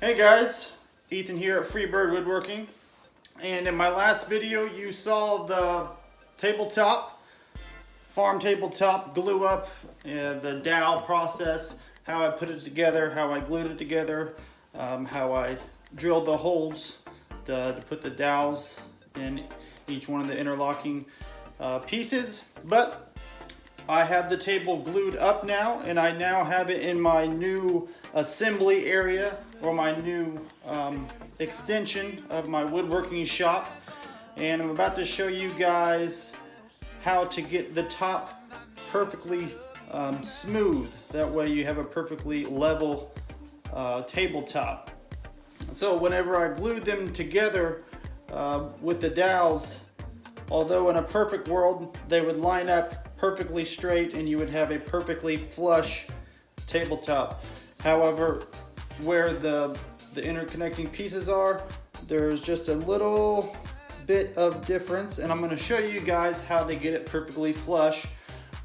Hey guys, Ethan here at Freebird Woodworking, and in my last video you saw the tabletop, farm tabletop glue up, the dowel process, how I put it together, how I glued it together, how I drilled the holes to put the dowels in each one of the interlocking pieces. But I have the table glued up now, and I now have it in my new assembly area, or my new extension of my woodworking shop. And I'm about to show you guys how to get the top perfectly smooth. That way you have a perfectly level tabletop. So whenever I glued them together with the dowels, although in a perfect world they would line up perfectly straight and you would have a perfectly flush tabletop. However, where the interconnecting pieces are, there's just a little bit of difference, and I'm going to show you guys how to get it perfectly flush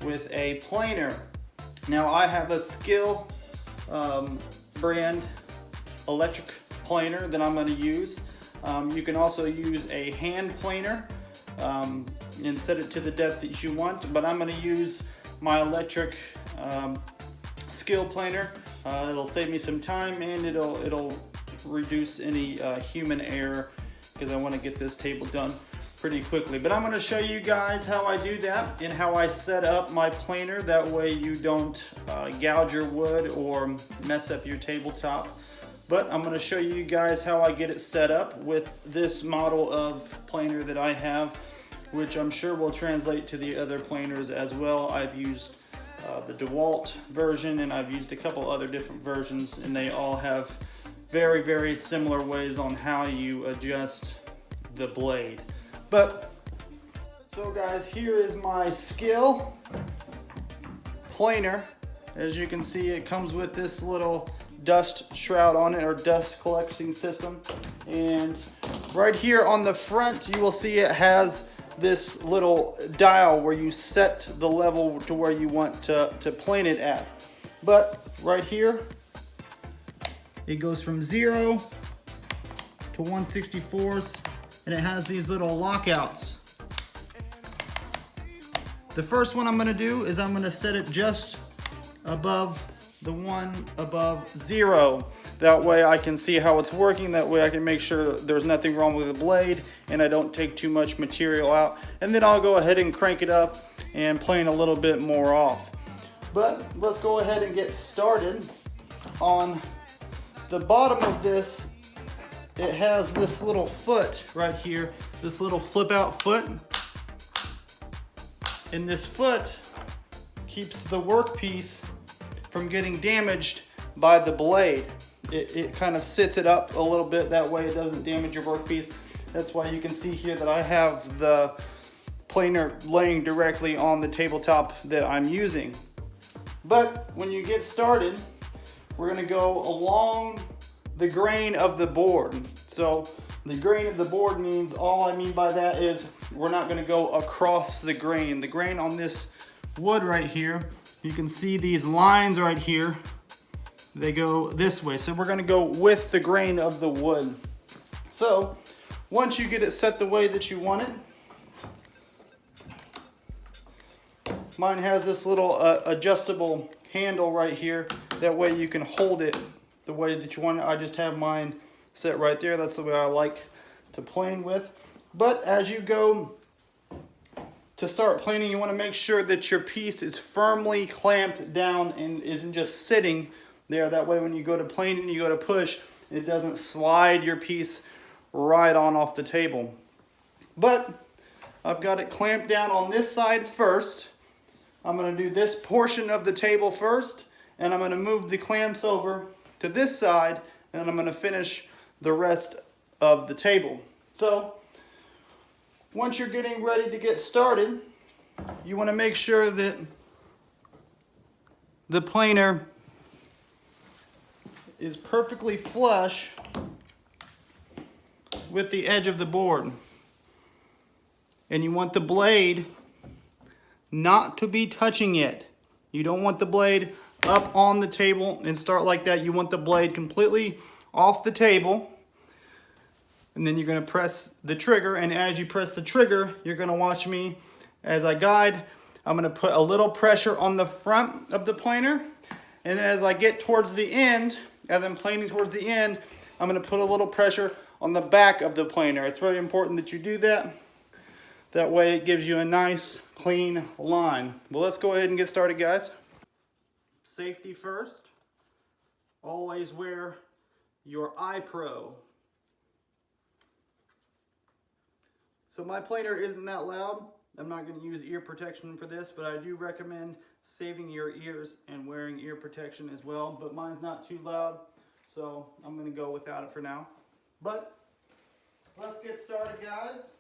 with a planer. Now I have a Skil brand electric planer that I'm going to use. You can also use a hand planer and set it to the depth that you want, but I'm going to use my electric Skil Planer. It'll save me some time, and it'll reduce any human error, because I want to get this table done pretty quickly. But I'm going to show you guys how I do that and how I set up my planer. That way you don't gouge your wood or mess up your tabletop. But I'm going to show you guys how I get it set up with this model of planer that I have, which I'm sure will translate to the other planers as well. I've used the DeWalt version, and I've used a couple other different versions, and they all have very, very similar ways on how you adjust the blade. But, so guys, here is my Skil planer. As you can see, it comes with this little dust shroud on it, or dust collecting system. And right here on the front, you will see it has this little dial where you set the level to where you want to plane it at. But right here, it goes from 0 to 1/64, and it has these little lockouts. The first one I'm going to do is I'm going to set it just above the one above 0. That way I can see how it's working. That way I can make sure there's nothing wrong with the blade and I don't take too much material out. And then I'll go ahead and crank it up and plane a little bit more off. But let's go ahead and get started. On the bottom of this, it has this little foot right here, this little flip out foot. And this foot keeps the workpiece from getting damaged by the blade. It kind of sits it up a little bit, that way it doesn't damage your workpiece. That's why you can see here that I have the planer laying directly on the tabletop that I'm using. But when you get started, we're going to go along the grain of the board. So the grain of the board means, all I mean by that is we're not going to go across the grain. The grain on this wood right here, you can see these lines right here, they go this way. So we're going to go with the grain of the wood. So once you get it set the way that you want it, mine has this little adjustable handle right here. That way you can hold it the way that you want it. I just have mine set right there. That's the way I like to plane with. But as you go to start planing, you want to make sure that your piece is firmly clamped down and isn't just sitting there. That way when you go to plane and you go to push, it doesn't slide your piece right on off the table. But I've got it clamped down on this side first. I'm going to do this portion of the table first, and I'm going to move the clamps over to this side, and I'm going to finish the rest of the table. So once you're getting ready to get started, you want to make sure that the planer is perfectly flush with the edge of the board. And you want the blade not to be touching it. You don't want the blade up on the table and start like that. You want the blade completely off the table. And then you're going to press the trigger, and as you press the trigger, you're going to watch me as I guide. I'm going to put a little pressure on the front of the planer, and then as I get towards the end, as I'm planing towards the end, I'm going to put a little pressure on the back of the planer. It's very important that you do that. That way it gives you a nice, clean line. Well, let's go ahead and get started, guys. Safety first. Always wear your eye pro. So my planer isn't that loud. I'm not going to use ear protection for this, but I do recommend saving your ears and wearing ear protection as well. But mine's not too loud, so I'm going to go without it for now. But let's get started, guys.